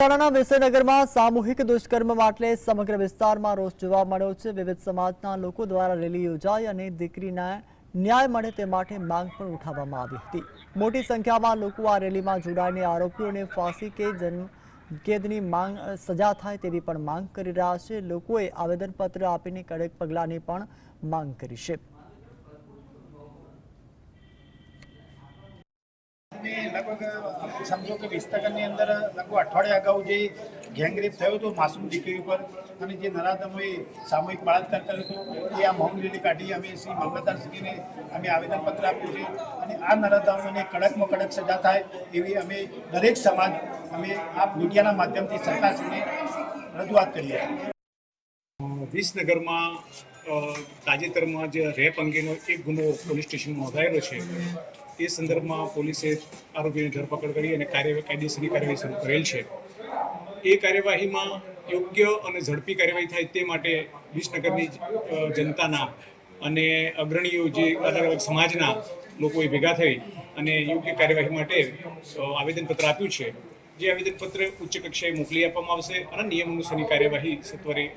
મહેસાણાના વિસનગરમાં સામૂહિક દુષ્કર્મ માટે સમગ્ર વિસ્તારમાં રોષ જોવા મળ્યો છે। વિવિધ સમાજના લોકો દ્વારા રેલી યોજાઈ અને દીકરીના ન્યાય મળે તે માટે માંગ પણ ઉઠાવવામાં આવી હતી। મોટી સંખ્યામાં લોકો આ રેલીમાં જોડાઈને આરોપીઓને ફાંસી કે જન્મકેદની સજા થાય તેવી પણ માંગ કરી રહ્યા છે। લોકોએ આવેદનપત્ર આપીને કડક પગલાંની પણ માંગ કરી છે। लगभग समझो कि विसनगरनी अंदर लगभग अठवाडिया अगाऊ जे गैंगरेप थयो तो मासूम दीकरी पर અને જે નરાધમોએ સામૂહિક બળાત્કાર કર્યો હતો એ આ મૌન રેલી કાઢી અમે શ્રી મામલતદારશ્રીને અમે આવેદનપત્ર આપ્યું છે અને આ નરાધમોને કડકમાં કડક સજા થાય એવી અમે દરેક સમાજ અમે આ મીડિયાના માધ્યમથી સરકારશ્રીને રજૂઆત કરીએ। વિસનગરમાં તાજેતરમાં જે રેપ અંગેનો એક ગુનો પોલીસ સ્ટેશનમાં નોંધાયેલો છે એ સંદર્ભમાં પોલીસે આરોપીની ધરપકડ કરી અને કાયદેસરની કાર્યવાહી શરૂ કરેલ છે। એ કાર્યવાહીમાં યોગ્ય અને ઝડપી કાર્યવાહી થાય તે માટે વિસનગરની જનતાના અને અગ્રણીઓ જે અલગ અલગ સમાજના લોકોએ ભેગા થઈ અને યોગ્ય કાર્યવાહી માટે આવેદનપત્ર આપ્યું છે। જે આવેદનપત્ર ઉચ્ચ કક્ષાએ મોકલી આપવામાં આવશે અને નિયમ અનુસારની કાર્યવાહી સત્વરે